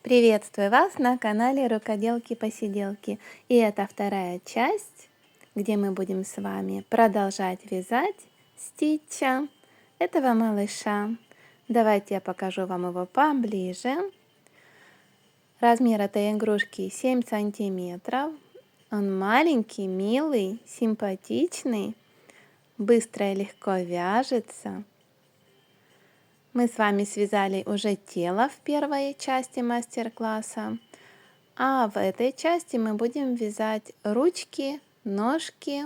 Приветствую вас на канале Рукоделки-поседелки. И это вторая часть, где мы будем с вами продолжать вязать Стича, этого малыша. Давайте я покажу вам его поближе. Размер этой игрушки 7 сантиметров. Он маленький, милый, симпатичный, быстро и легко вяжется. Мы с вами связали уже тело в первой части мастер-класса, а в этой части мы будем вязать ручки, ножки,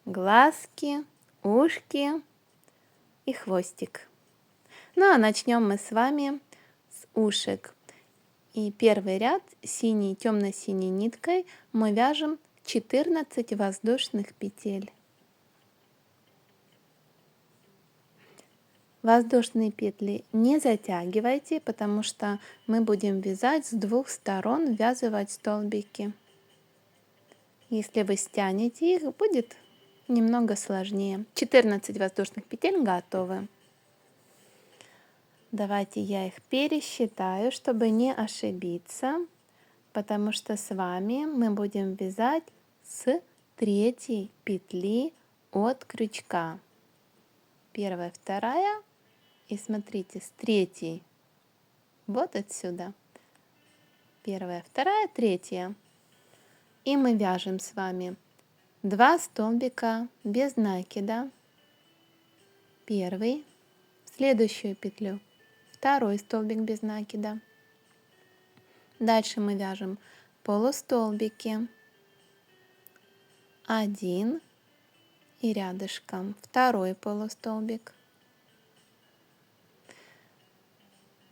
глазки, ушки и хвостик. Ну а начнем мы с вами с ушек. И первый ряд синей, темно-синей ниткой мы вяжем 14 воздушных петель. Воздушные петли не затягивайте, потому что мы будем вязать с двух сторон, ввязывать столбики. Если вы стянете их, будет немного сложнее. 14 воздушных петель готовы. Давайте я их пересчитаю, чтобы не ошибиться, потому что с вами мы будем вязать с третьей петли от крючка. Первая, вторая. И смотрите, с третьей вот отсюда. Первая, вторая, третья. И мы вяжем с вами 2 столбика без накида. Первый, в следующую петлю второй столбик без накида. Дальше мы вяжем полустолбики. 1 и рядышком второй полустолбик.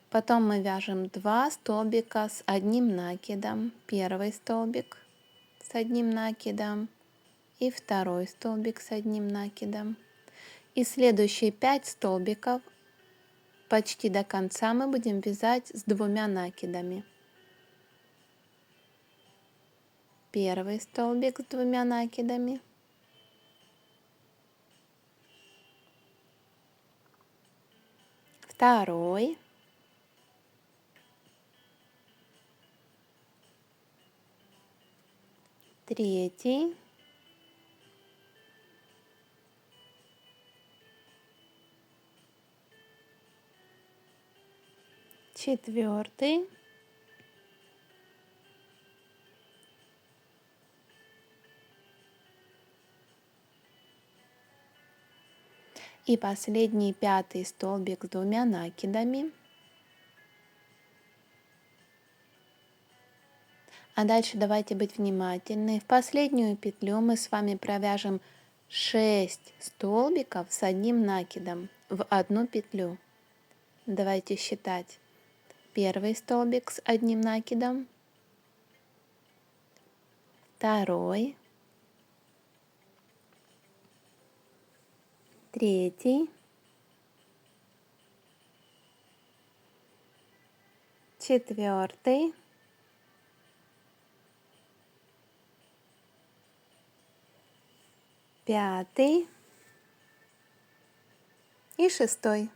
Потом мы вяжем 2 столбика с одним накидом. Первый столбик с одним накидом и второй столбик с одним накидом. И следующие 5 столбиков почти до конца мы будем вязать с 2 накидами. Первый столбик с 2 накидами. Второй. Третий. Четвертый. И последний 5-й столбик с 2 накидами. А дальше давайте быть внимательны. В последнюю петлю мы с вами провяжем 6 столбиков с одним накидом в одну петлю. Давайте считать. Первый столбик с одним накидом, второй, третий, четвертый, пятый и шестой.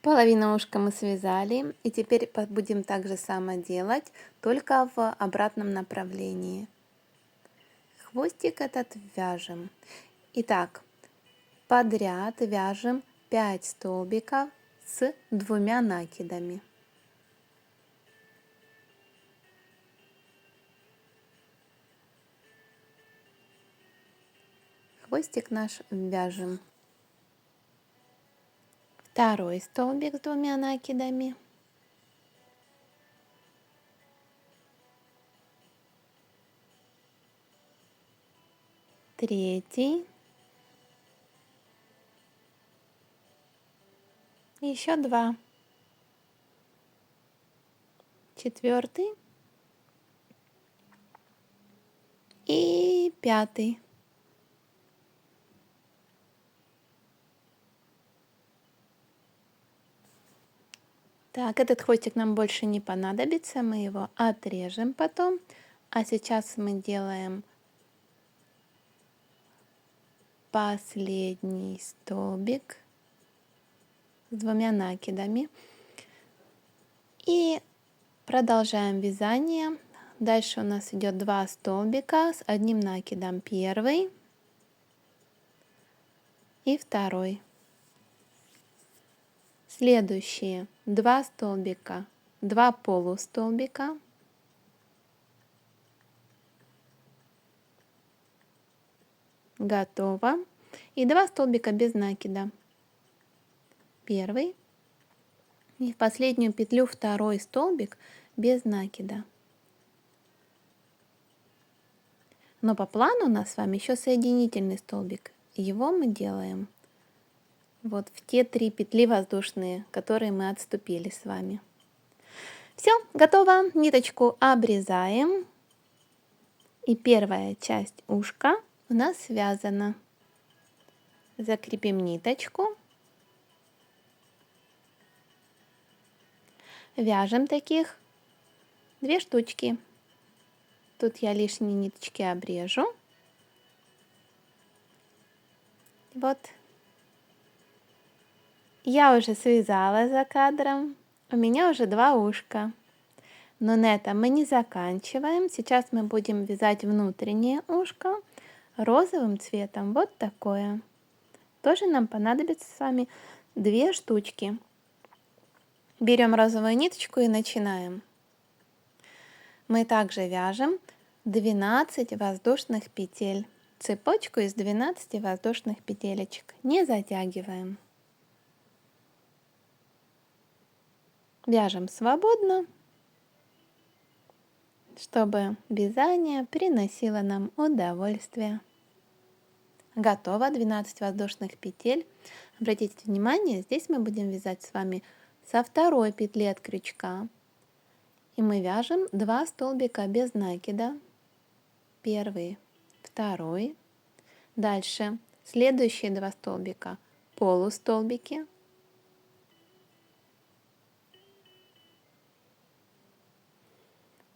Половину ушка мы связали, и теперь будем так же само делать, только в обратном направлении. Хвостик этот вяжем. Итак, подряд вяжем 5 столбиков с 2 накидами. Хвостик наш вяжем. Второй столбик с 2 накидами. Третий. Еще 2. Четвертый. И 5. Так, этот хвостик нам больше не понадобится, мы его отрежем потом. А сейчас мы делаем последний столбик с 2 накидами. И продолжаем вязание. Дальше у нас идет 2 столбика с 1 накидом, первый и второй. Следующие 2 столбика, 2 полустолбика, готово, и 2 столбика без накида, первый, и в последнюю петлю второй столбик без накида. Но по плану у нас с вами еще соединительный столбик. Его мы делаем вот в те 3 петли воздушные, которые мы отступили с вами. Все, готово. Ниточку обрезаем. И первая часть ушка у нас связана. Закрепим ниточку. Вяжем таких 2 штучки. Тут я лишние ниточки обрежу. Вот. Я уже связала за кадром. У меня уже 2 ушка. Но на этом мы не заканчиваем. Сейчас мы будем вязать внутреннее ушко розовым цветом. Вот такое. Тоже нам понадобится с вами 2 штучки. Берем розовую ниточку и начинаем. Мы также вяжем 12 воздушных петель. Цепочку из 12 воздушных петелечек. Не затягиваем. Вяжем свободно, чтобы вязание приносило нам удовольствие. Готово, 12 воздушных петель. Обратите внимание, здесь мы будем вязать с вами со второй петли от крючка. И мы вяжем 2 столбика без накида. Первый, второй. Дальше следующие 2 столбика полустолбики.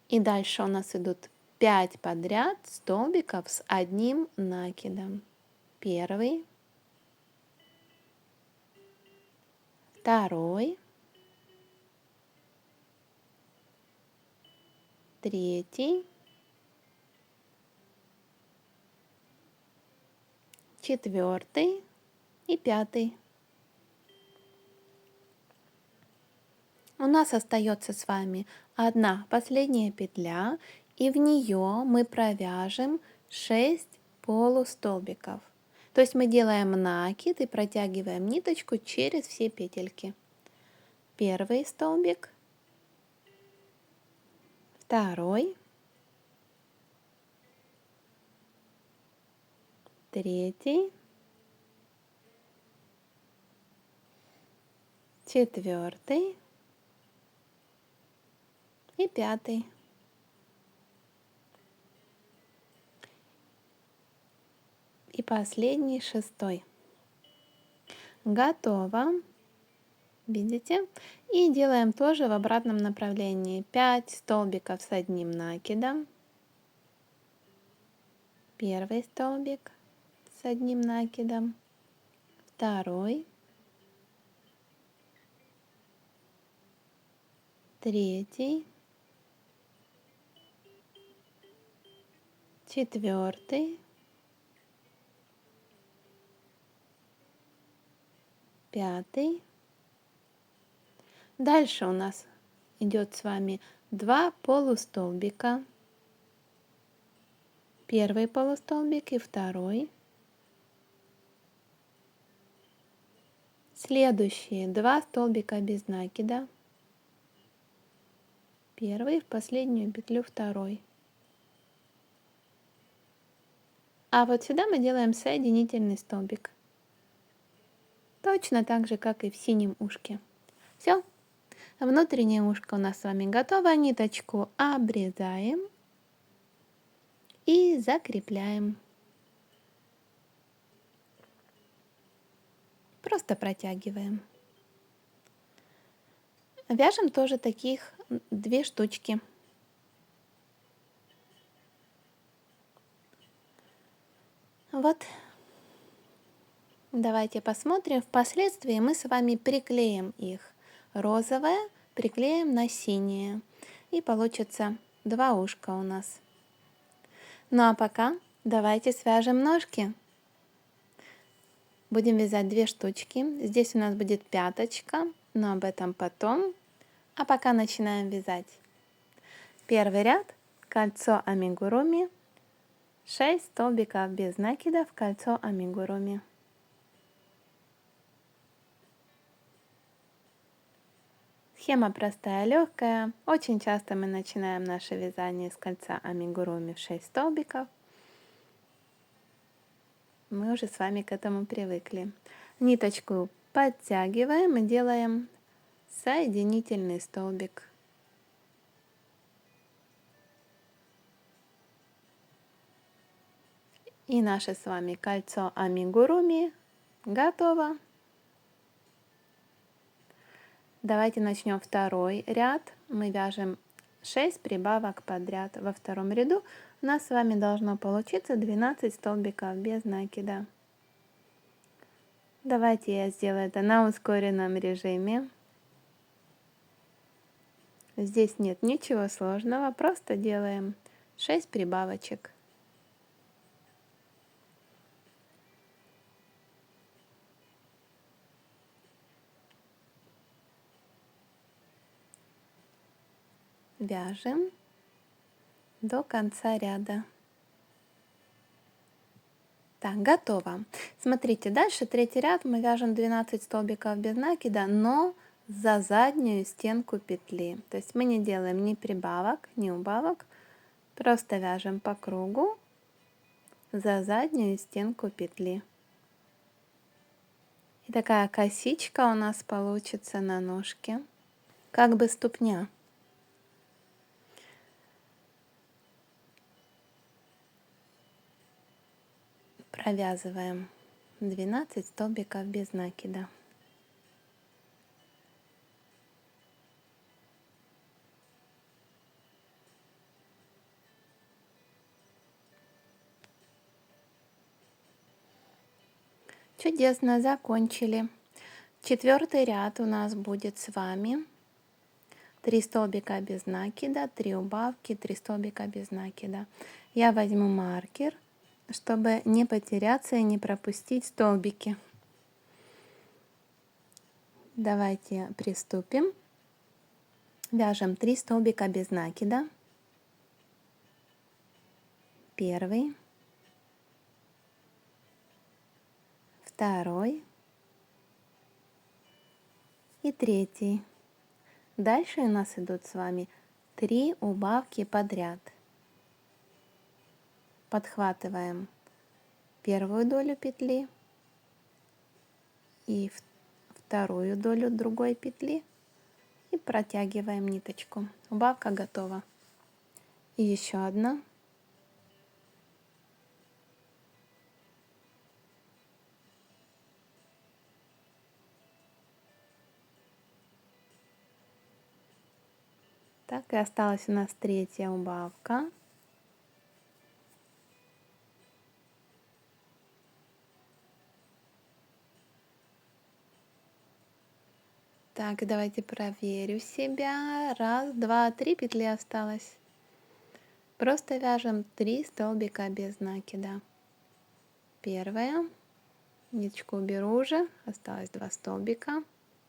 И дальше у нас идут 5 подряд столбиков с 1 накидом. Первый, второй, третий, четвертый и пятый. У нас остается с вами одна последняя петля, и в нее мы провяжем 6 полустолбиков. То есть мы делаем накид и протягиваем ниточку через все петельки. Первый столбик, второй, третий, четвертый и пятый. И последний, шестой. Готово. Видите? И делаем тоже в обратном направлении. 5 столбиков с 1 накидом. Первый столбик с 1 накидом. Второй. Третий. Четвертый. Пятый. Дальше у нас идет с вами 2 полустолбика. Первый полустолбик и второй. Следующие 2 столбика без накида. Первый, в последнюю петлю второй. А вот сюда мы делаем соединительный столбик. Точно так же, как и в синем ушке. Все. Внутреннее ушко у нас с вами готово. Ниточку обрезаем и закрепляем. Просто протягиваем. Вяжем тоже таких 2 штучки. Вот. Давайте посмотрим. Впоследствии мы с вами приклеим их. Розовое приклеим на синее. И получится два ушка у нас. Ну а пока давайте свяжем ножки. Будем вязать 2 штучки. Здесь у нас будет пяточка, но об этом потом. А пока начинаем вязать. Первый ряд, кольцо амигуруми, 6 столбиков без накида в кольцо амигуруми. Схема простая, легкая. Очень часто мы начинаем наше вязание с кольца амигуруми в 6 столбиков. Мы уже с вами к этому привыкли. Ниточку подтягиваем и делаем соединительный столбик. И наше с вами кольцо амигуруми готово. Давайте начнем второй ряд. Мы вяжем 6 прибавок подряд. Во втором ряду у нас с вами должно получиться 12 столбиков без накида. Давайте я сделаю это на ускоренном режиме. Здесь нет ничего сложного, просто делаем 6 прибавочек. Вяжем до конца ряда. Так, готово. Смотрите, дальше третий ряд мы вяжем 12 столбиков без накида, но за заднюю стенку петли. То есть мы не делаем ни прибавок, ни убавок, просто вяжем по кругу за заднюю стенку петли. И такая косичка у нас получится на ножке, как бы ступня. Провязываем 12 столбиков без накида. Чудесно, закончили. Четвертый ряд у нас будет с вами 3 столбика без накида, 3 убавки, 3 столбика без накида. Я возьму маркер, чтобы не потеряться и не пропустить столбики. Давайте приступим. Вяжем 3 столбика без накида. Первый, второй и третий. Дальше у нас идут с вами 3 убавки подряд. Подхватываем первую долю петли и вторую долю другой петли и протягиваем ниточку. Убавка готова. И еще одна. Так, и осталась у нас третья убавка. Так, давайте проверю себя. Раз, два, 3 петли осталось. Просто вяжем 3 столбика без накида. Первая. Ниточку уберу уже. Осталось 2 столбика.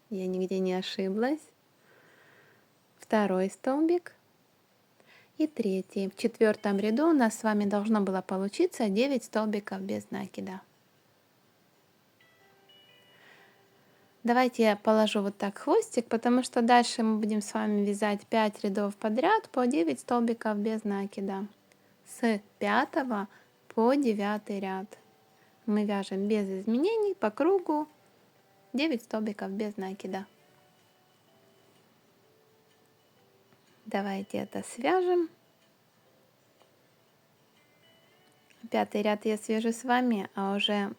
Я нигде не ошиблась. Второй столбик. И третий. В четвертом ряду у нас с вами должно было получиться 9 столбиков без накида. Давайте я положу вот так хвостик, потому что дальше мы будем с вами вязать 5 рядов подряд по 9 столбиков без накида. С 5 по 9 ряд. Мы вяжем без изменений по кругу 9 столбиков без накида. Давайте это свяжем. 5-й ряд я свяжу с вами, а уже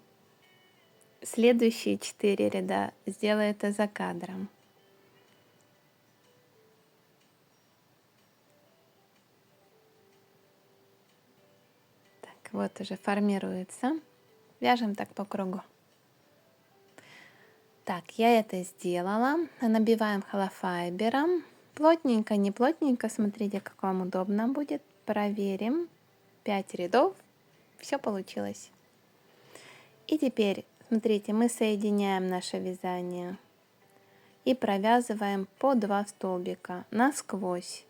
следующие 4 ряда сделаю это за кадром. Так, вот уже формируется. Вяжем так по кругу. Так, я это сделала. Набиваем холофайбером. Плотненько, не плотненько, смотрите, как вам удобно будет. Проверим. 5 рядов. Все получилось. И теперь, смотрите, мы соединяем наше вязание и провязываем по 2 столбика насквозь.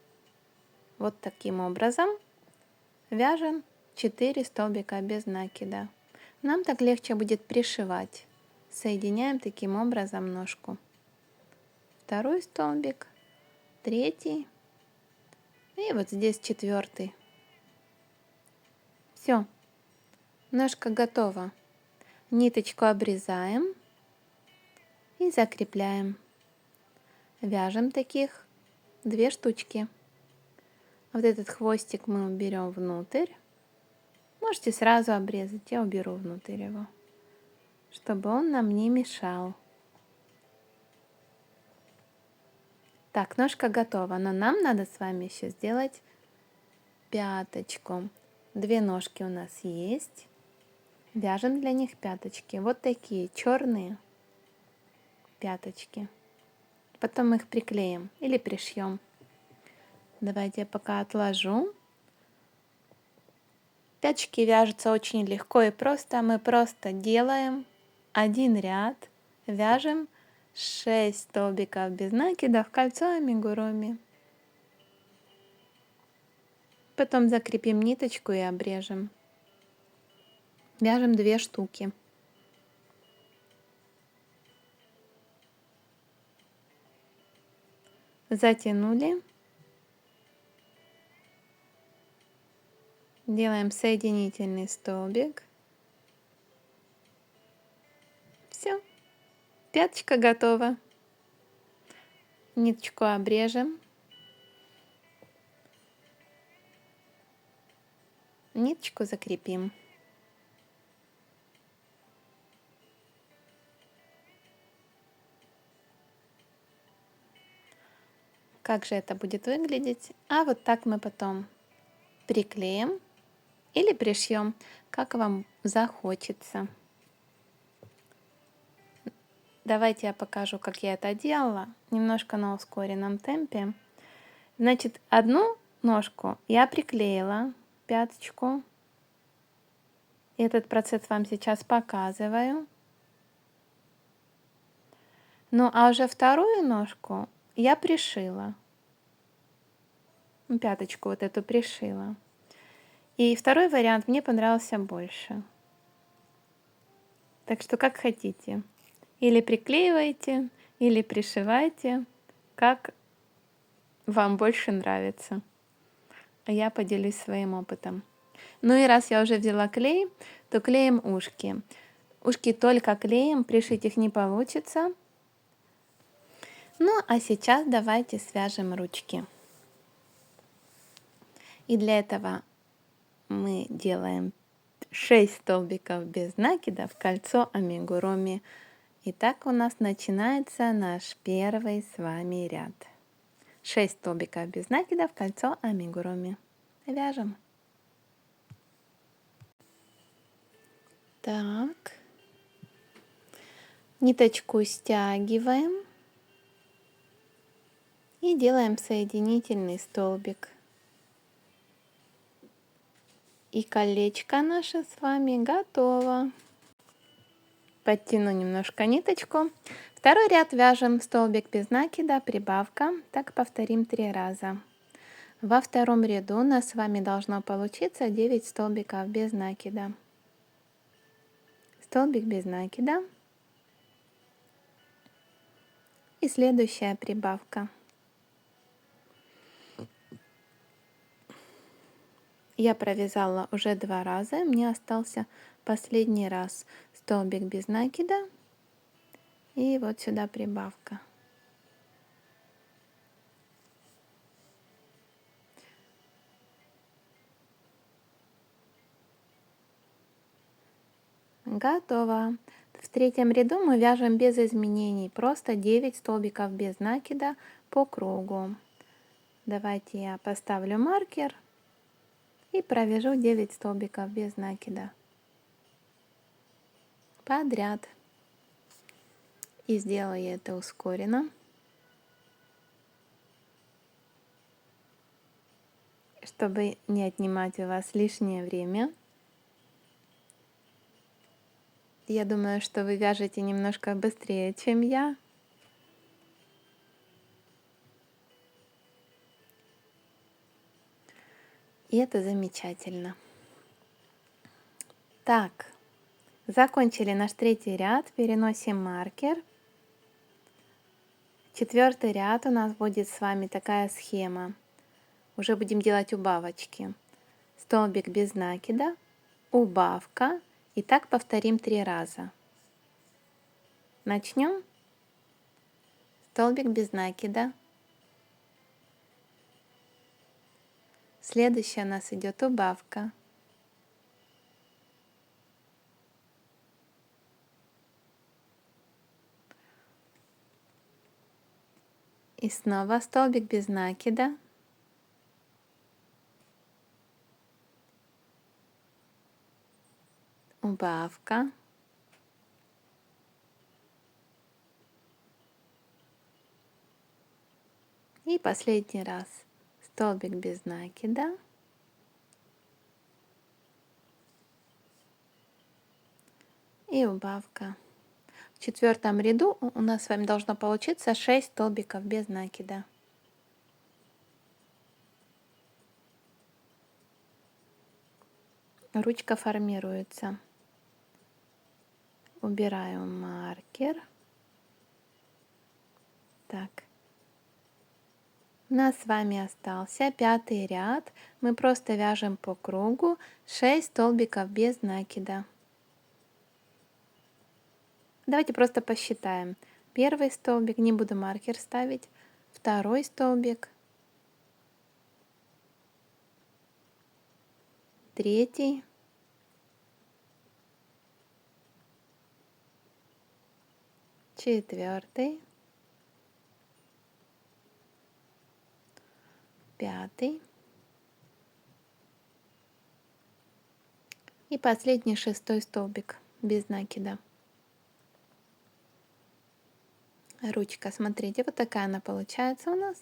Вот таким образом вяжем 4 столбика без накида. Нам так легче будет пришивать. Соединяем таким образом ножку. Второй столбик, третий и вот здесь 4. Все, ножка готова. Ниточку обрезаем и закрепляем. Вяжем таких 2 штучки. Вот этот хвостик мы уберем внутрь. Можете сразу обрезать, я уберу внутрь его, чтобы он нам не мешал. Так, ножка готова, но нам надо с вами еще сделать пяточку. 2 ножки у нас есть. Вяжем для них пяточки. Вот такие черные пяточки. Потом их приклеим или пришьем. Давайте я пока отложу. Пяточки вяжутся очень легко и просто. Мы просто делаем один ряд, вяжем 6 столбиков без накида в кольцо амигуруми. Потом закрепим ниточку и обрежем. Вяжем 2 штуки. Затянули. Делаем соединительный столбик. Все. Пяточка готова. Ниточку обрежем. Ниточку закрепим. Как же это будет выглядеть? А вот так мы потом приклеим или пришьем, как вам захочется. Давайте я покажу, как я это делала, немножко на ускоренном темпе. Значит, одну ножку я приклеила, пяточку. Этот процесс вам сейчас показываю. Ну а уже вторую ножку я пришила. Пяточку вот эту пришила. И второй вариант мне понравился больше. Так что как хотите. Или приклеивайте, или пришивайте, как вам больше нравится. А я поделюсь своим опытом. Ну и раз я уже взяла клей, то клеим ушки. Ушки только клеем, пришить их не получится. Ну а сейчас давайте свяжем ручки. И для этого мы делаем 6 столбиков без накида в кольцо амигуруми. Итак, у нас начинается наш первый с вами ряд. 6 столбиков без накида в кольцо амигуруми. Вяжем. Так. Ниточку стягиваем и делаем соединительный столбик. И колечко наше с вами готово. Подтяну немножко ниточку. Второй ряд вяжем столбик без накида, прибавка. Так повторим 3 раза. Во втором ряду у нас с вами должно получиться 9 столбиков без накида. Столбик без накида. И следующая прибавка. Я провязала уже 2 раза, мне остался последний раз столбик без накида и вот сюда прибавка. Готово. В третьем ряду мы вяжем без изменений, просто 9 столбиков без накида по кругу. Давайте я поставлю маркер и провяжу 9 столбиков без накида подряд. И сделаю я это ускоренно, чтобы не отнимать у вас лишнее время. Я думаю, что вы вяжете немножко быстрее, чем я. И это замечательно. Так, закончили наш третий ряд, переносим маркер. Четвертый ряд у нас будет с вами такая схема. Уже будем делать убавочки. Столбик без накида, убавка. И так повторим 3 раза. Начнем. Столбик без накида. Следующая у нас идет убавка. И снова столбик без накида. Убавка. И последний раз. Столбик без накида. И убавка. В четвертом ряду у нас с вами должно получиться 6 столбиков без накида. Ручка формируется. Убираю маркер. Так. У нас с вами остался 5-й ряд. Мы просто вяжем по кругу 6 столбиков без накида. Давайте просто посчитаем. Первый столбик, не буду маркер ставить. Второй столбик. Третий. Четвертый. Пятый. И последний 6-й столбик без накида. Ручка, смотрите, вот такая она получается у нас.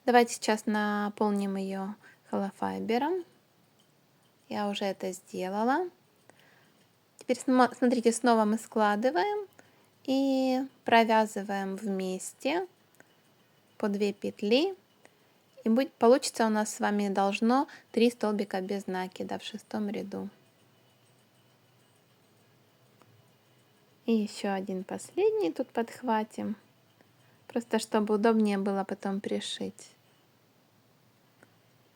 Давайте сейчас наполним ее холофайбером. Я уже это сделала. Теперь смотрите, снова мы складываем и провязываем вместе по 2 петли. И получится у нас с вами должно 3 столбика без накида в 6-м ряду. И еще один последний тут подхватим. Просто чтобы удобнее было потом пришить.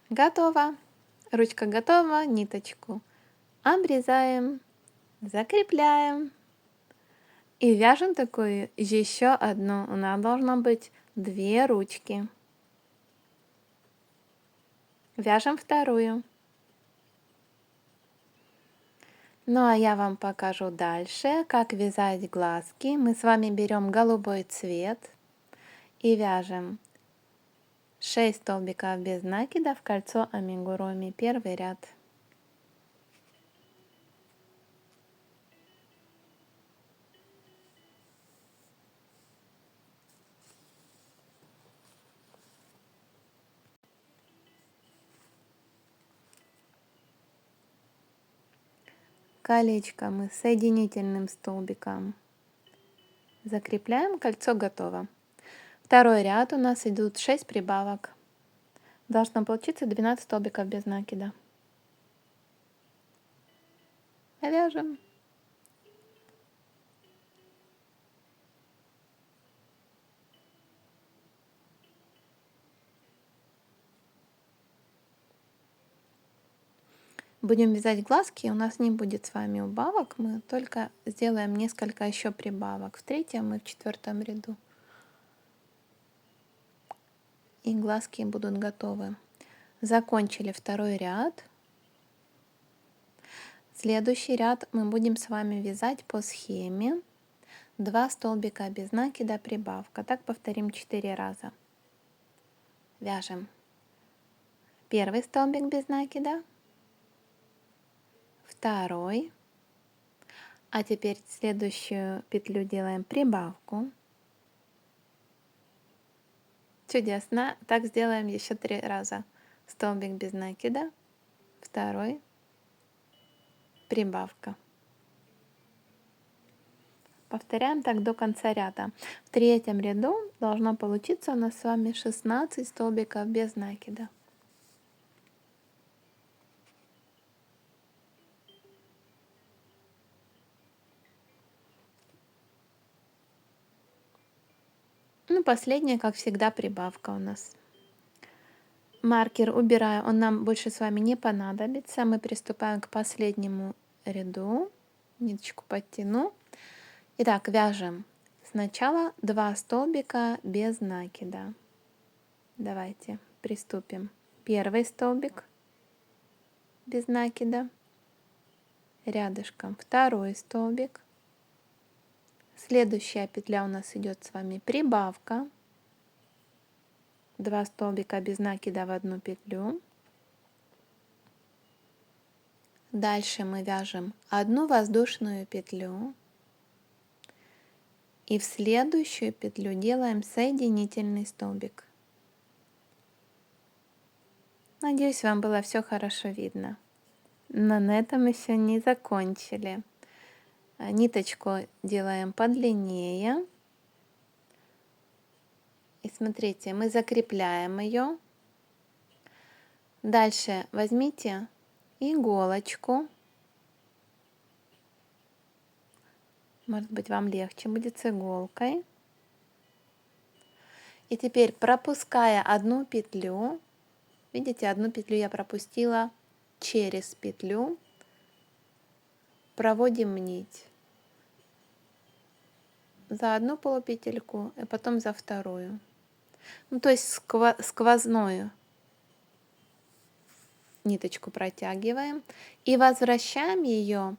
Готово. Ручка готова. Ниточку обрезаем, закрепляем. И вяжем такую еще одну. У нас должно быть 2 ручки. Вяжем вторую. Ну а я вам покажу дальше, как вязать глазки. Мы с вами берем голубой цвет и вяжем 6 столбиков без накида в кольцо амигуруми. Первый ряд. Колечко мы соединительным столбиком закрепляем, кольцо готово. Второй ряд у нас идут 6 прибавок. Должно получиться 12 столбиков без накида. Вяжем. Будем вязать глазки, у нас не будет с вами убавок, мы только сделаем несколько еще прибавок в 3-м и в 4-м ряду. И глазки будут готовы. Закончили второй ряд. Следующий ряд мы будем с вами вязать по схеме 2 столбика без накида, прибавка. Так повторим 4 раза. Вяжем первый столбик без накида, второй, А теперь следующую петлю делаем прибавку. Чудесно. Так сделаем еще 3 раза. Столбик без накида, второй, прибавка. Повторяем так до конца ряда. В третьем ряду должно получиться у нас с вами 16 столбиков без накида. Ну, последняя, как всегда, прибавка у нас. Маркер убираю, он нам больше с вами не понадобится. Мы приступаем к последнему ряду. Ниточку подтяну. Итак, вяжем сначала 2 столбика без накида. Давайте приступим. Первый столбик без накида, рядышком второй столбик. Следующая петля у нас идет с вами прибавка. 2 столбика без накида в одну петлю. Дальше мы вяжем одну воздушную петлю. И в следующую петлю делаем соединительный столбик. Надеюсь, вам было все хорошо видно. Но на этом еще не закончили. Ниточку делаем подлиннее. И смотрите, мы закрепляем ее. Дальше возьмите иголочку. Может быть, вам легче будет с иголкой. И теперь, пропуская одну петлю, видите, одну петлю я пропустила через петлю, проводим нить за одну полупетельку и потом за вторую. Ну, то есть сквозную ниточку протягиваем и возвращаем ее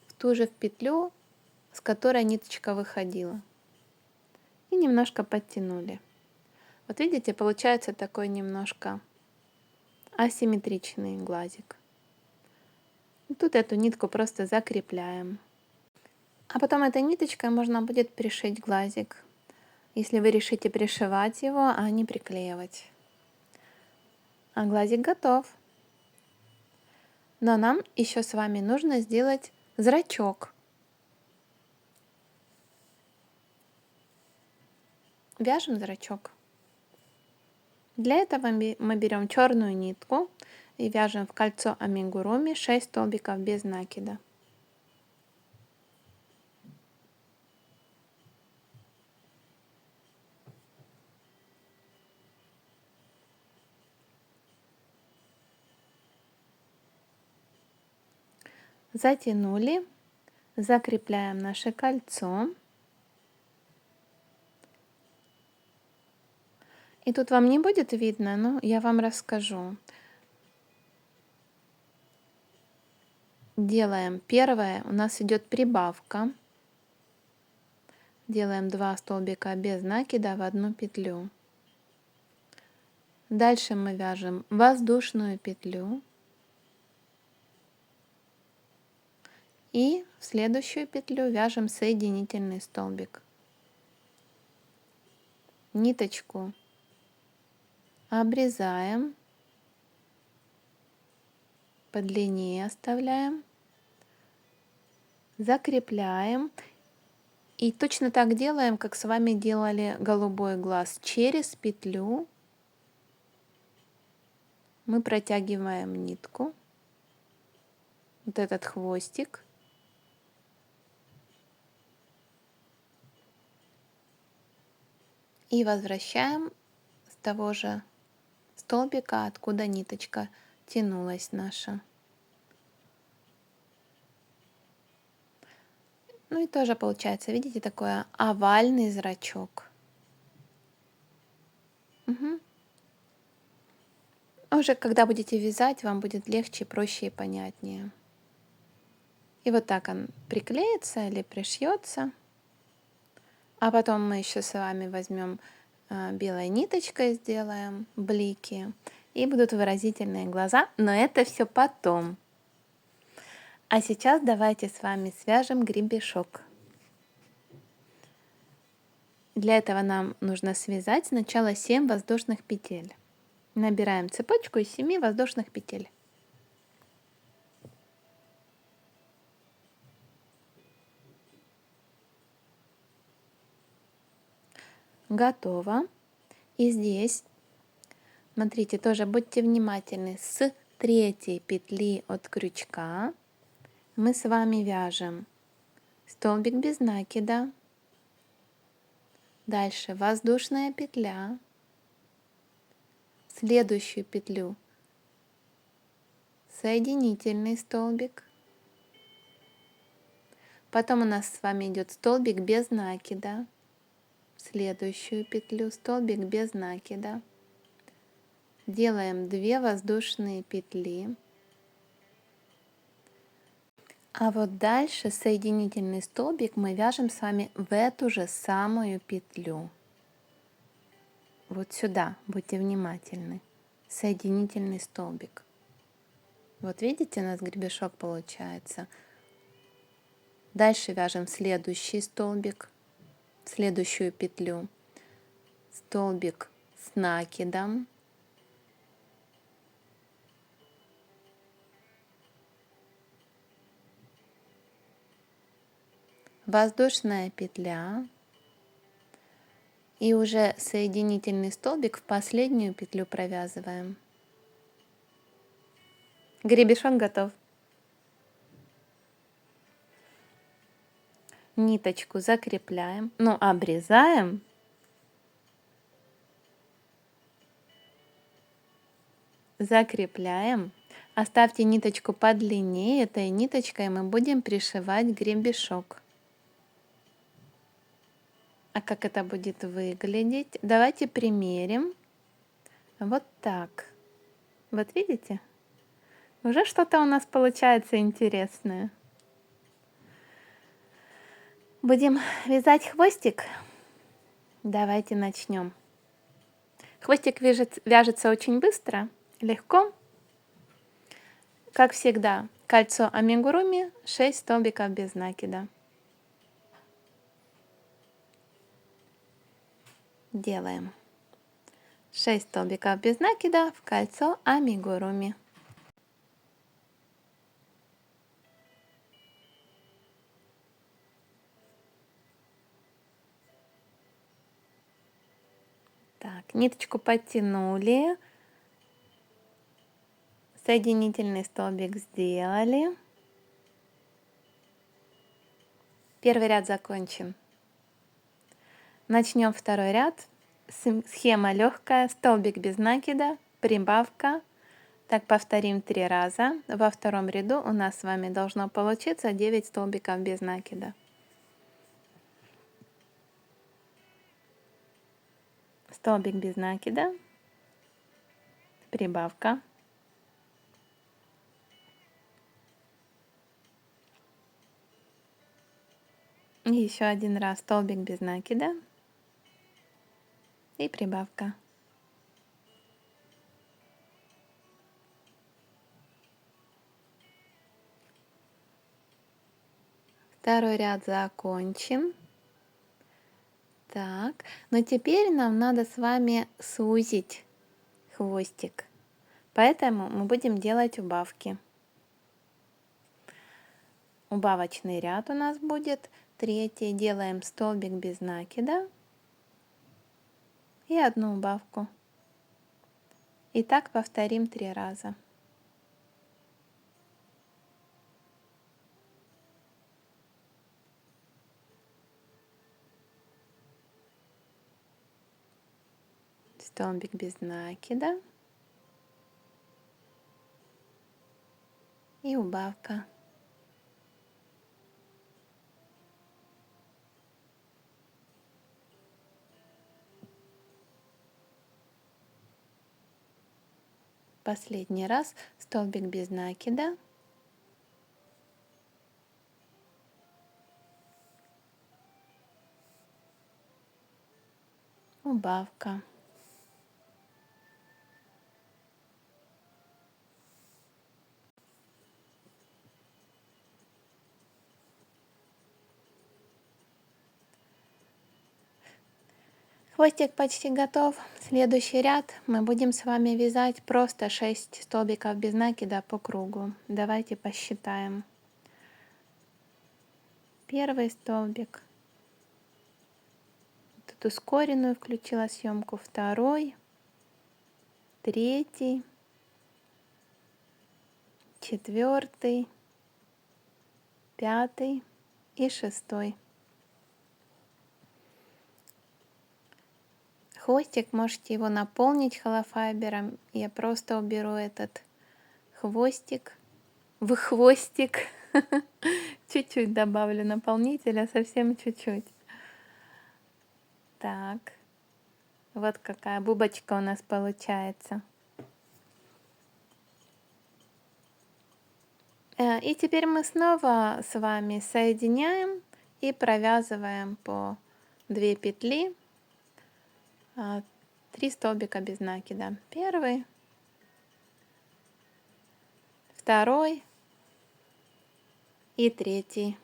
в ту же петлю, с которой ниточка выходила. И немножко подтянули. Вот видите, получается такой немножко асимметричный глазик. И тут эту нитку просто закрепляем. А потом этой ниточкой можно будет пришить глазик, если вы решите пришивать его, а не приклеивать. А глазик готов. Но нам еще с вами нужно сделать зрачок. Вяжем зрачок. Для этого мы берем черную нитку и вяжем в кольцо амигуруми 6 столбиков без накида. Затянули, закрепляем наше кольцо. И тут вам не будет видно, но я вам расскажу. Делаем первое, у нас идет прибавка. Делаем 2 столбика без накида в одну петлю. Дальше мы вяжем воздушную петлю. И в следующую петлю вяжем соединительный столбик. Ниточку обрезаем, подлиннее оставляем, закрепляем. И точно так делаем, как с вами делали голубой глаз. Через петлю мы протягиваем нитку, вот этот хвостик. И возвращаем с того же столбика, откуда ниточка тянулась наша. Ну и тоже получается, видите, такой овальный зрачок. Угу. Уже когда будете вязать, вам будет легче, проще и понятнее. И вот так он приклеится или пришьется. А потом мы еще с вами возьмем белой ниточкой, сделаем блики. И будут выразительные глаза, но это все потом. А сейчас давайте с вами свяжем гребешок. Для этого нам нужно связать сначала 7 воздушных петель. Набираем цепочку из 7 воздушных петель. Готово. И здесь, смотрите, тоже будьте внимательны, с третьей петли от крючка мы с вами вяжем столбик без накида, дальше воздушная петля, следующую петлю соединительный столбик, потом у нас с вами идет столбик без накида, следующую петлю столбик без накида, делаем 2 воздушные петли, а вот дальше соединительный столбик мы вяжем с вами в эту же самую петлю. Вот сюда, будьте внимательны, соединительный столбик. Вот видите, у нас гребешок получается. Дальше вяжем следующий столбик, следующую петлю, столбик с накидом, воздушная петля и уже соединительный столбик в последнюю петлю провязываем. Гребешок готов. Ниточку закрепляем, обрезаем. Закрепляем. Оставьте ниточку подлиннее, этой ниточкой мы будем пришивать гребешок. А как это будет выглядеть? Давайте примерим. Вот так. Вот видите? Уже что-то у нас получается интересное. Будем вязать хвостик. Давайте начнем. Хвостик вяжется очень быстро, легко. Как всегда, кольцо амигуруми, 6 столбиков без накида. Делаем 6 столбиков без накида в кольцо амигуруми. Так, ниточку подтянули, соединительный столбик сделали. Первый ряд закончен. Начнем второй ряд. Схема легкая, столбик без накида, прибавка. Так повторим 3 раза. Во втором ряду у нас с вами должно получиться 9 столбиков без накида. Столбик без накида, прибавка. И еще один раз столбик без накида и прибавка. Второй ряд закончен. Так, но теперь нам надо с вами сузить хвостик, поэтому мы будем делать убавки. Убавочный ряд у нас будет. Третий делаем столбик без накида и одну убавку. И так повторим 3 раза. Столбик без накида и убавка. Последний раз столбик без накида, убавка. Хвостик почти готов. Следующий ряд мы будем с вами вязать просто 6 столбиков без накида по кругу. Давайте посчитаем. Первый столбик. Тут ускоренную включила съемку. Второй, третий, четвертый, пятый и шестой. Хвостик можете его наполнить холофайбером. Я просто уберу этот хвостик в хвостик. Чуть-чуть добавлю наполнителя, совсем чуть-чуть. Так, вот какая бубочка у нас получается. И теперь мы снова с вами соединяем и провязываем по 2 петли, 3 столбика без накида. Первый, второй и третий.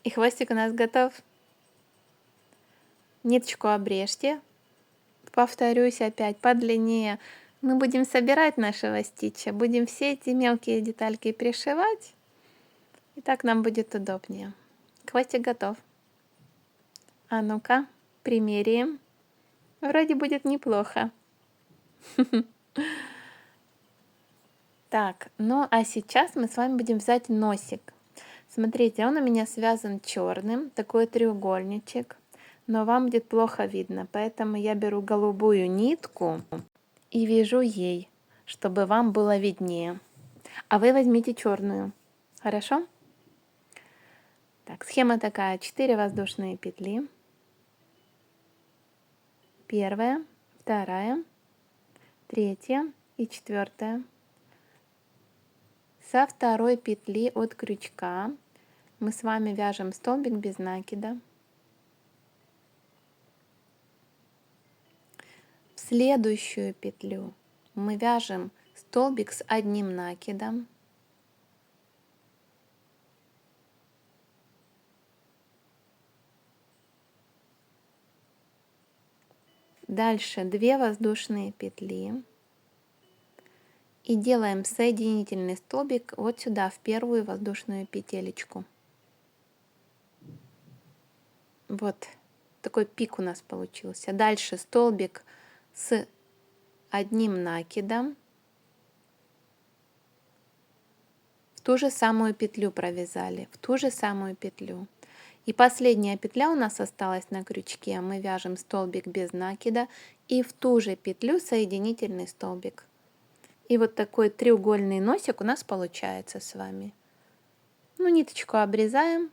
И хвостик у нас готов. Ниточку обрежьте. Повторюсь опять, подлиннее. Мы будем собирать нашего стича, будем все эти мелкие детальки пришивать. И так нам будет удобнее. Хвостик готов. А ну-ка, примеряем. Вроде будет неплохо. Так, ну а сейчас мы с вами будем вязать носик. Смотрите, он у меня связан черным, такой треугольничек. Но вам будет плохо видно, поэтому я беру голубую нитку и вяжу ей, чтобы вам было виднее. А вы возьмите черную. Хорошо? Так, схема такая. 4 воздушные петли. Первая, вторая, третья и четвертая. Со второй петли от крючка мы с вами вяжем столбик без накида. В следующую петлю мы вяжем столбик с одним накидом. Дальше 2 воздушные петли. И делаем соединительный столбик вот сюда, в первую воздушную петелечку. Вот такой пик у нас получился. Дальше столбик с одним накидом. В ту же самую петлю провязали, в ту же самую петлю. И последняя петля у нас осталась на крючке. Мы вяжем столбик без накида и в ту же петлю соединительный столбик. И вот такой треугольный носик у нас получается с вами. Ну, ниточку обрезаем,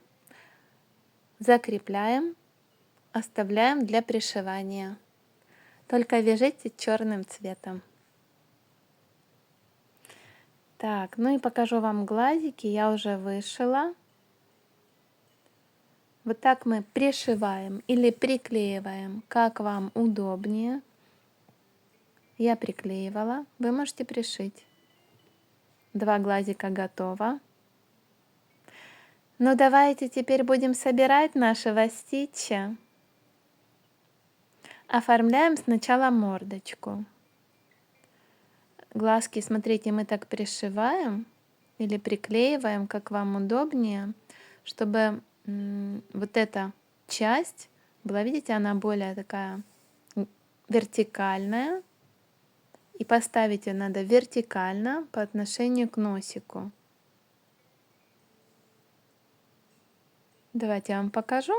закрепляем, оставляем для пришивания. Только вяжите черным цветом. Так, ну и покажу вам глазики. Я уже вышила. Вот так мы пришиваем или приклеиваем, как вам удобнее. Я приклеивала, вы можете пришить. 2 глазика готово. Ну давайте теперь будем собирать нашего стича. Оформляем сначала мордочку. Глазки, смотрите, мы так пришиваем или приклеиваем, как вам удобнее, чтобы вот эта часть была, видите, она более такая вертикальная. И поставить ее надо вертикально по отношению к носику. Давайте я вам покажу.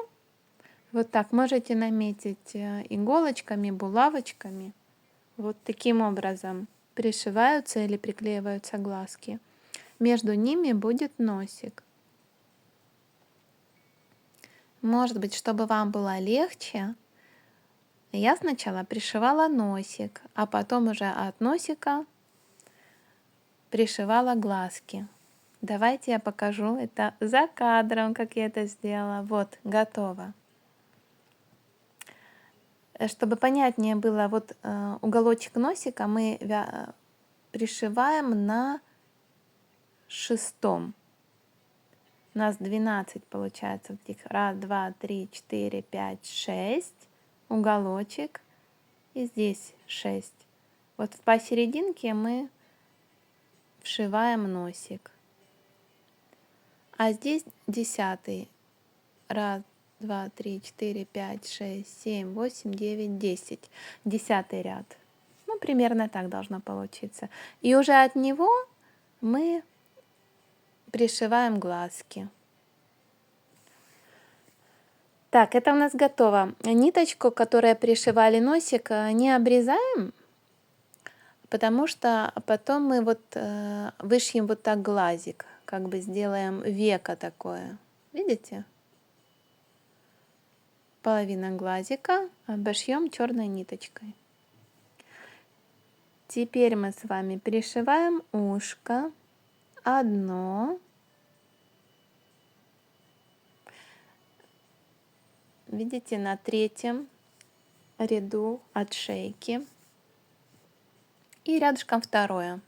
Вот так можете наметить иголочками, булавочками. Вот таким образом пришиваются или приклеиваются глазки. Между ними будет носик. Может быть, чтобы вам было легче, я сначала пришивала носик, а потом уже от носика пришивала глазки. Давайте я покажу это за кадром, как я это сделала. Вот, готово. Чтобы понятнее было, вот уголочек носика мы пришиваем на 6. У нас 12 получается. 1, 2, 3, 4, 5, 6 уголочек, и здесь 6. Вот посерединке мы вшиваем носик. А здесь 10. 1, 2, 3, 4, 5, 6, 7, 8, 9, 10. 10 ряд. Ну, примерно так должно получиться. И уже от него мы пришиваем глазки. Так, это у нас готово. Ниточку, которой пришивали носик, не обрезаем, потому что потом мы вот вышьем вот так глазик, как бы сделаем веко такое. Видите? Половина глазика обошьем черной ниточкой. Теперь мы с вами пришиваем ушко. Одно. Видите, на 3-м ряду от шейки. И рядышком 2.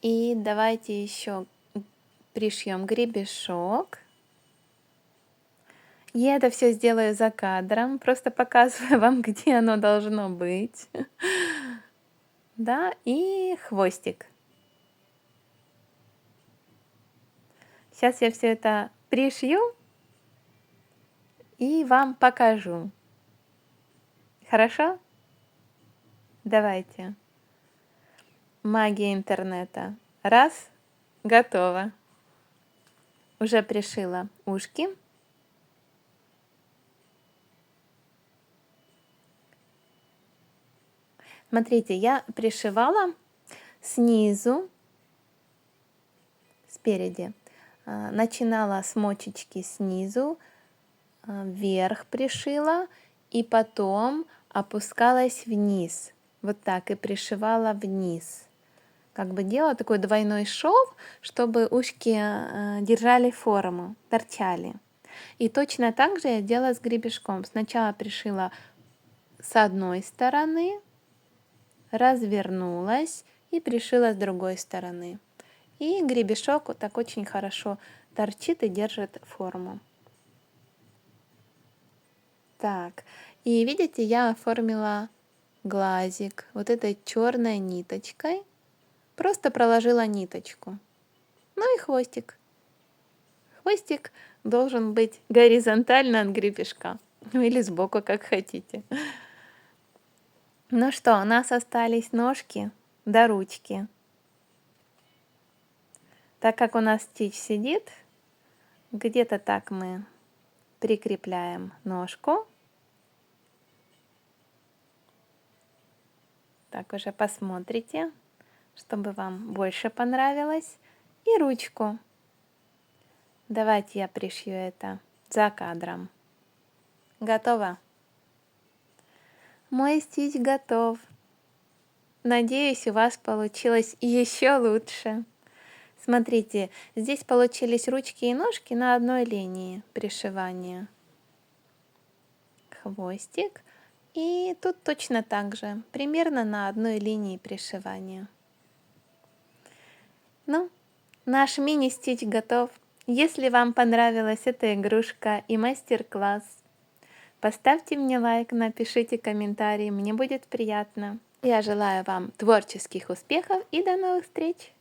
И давайте еще пришьем гребешок. Я это все сделаю за кадром, просто показываю вам, где оно должно быть. Да, и хвостик. Сейчас я все это пришью и вам покажу. Хорошо? Давайте. Магия интернета. Раз, готово. Уже пришила ушки. Смотрите, я пришивала снизу, спереди. Начинала с мочечки снизу, вверх пришила, и потом опускалась вниз. Вот так и пришивала вниз. Как бы делала такой двойной шов, чтобы ушки держали форму, торчали. И точно так же я делала с гребешком. Сначала пришила с одной стороны, развернулась и пришила с другой стороны. И гребешок вот так очень хорошо торчит и держит форму. Так, и видите, я оформила глазик вот этой черной ниточкой. Просто проложила ниточку. Ну и хвостик. Хвостик должен быть горизонтально от гребешка. Ну или сбоку, как хотите. Ну что, у нас остались ножки до ручки. Так как у нас стич сидит, где-то так мы прикрепляем ножку. Так уже посмотрите, чтобы вам больше понравилось. И ручку. Давайте я пришью это за кадром. Готово? Мой стич готов. Надеюсь, у вас получилось еще лучше. Смотрите, здесь получились ручки и ножки на одной линии пришивания. Хвостик. И тут точно так же, примерно на одной линии пришивания. Ну, наш мини-стич готов. Если вам понравилась эта игрушка и мастер-класс, поставьте мне лайк, напишите комментарий, мне будет приятно. Я желаю вам творческих успехов и до новых встреч!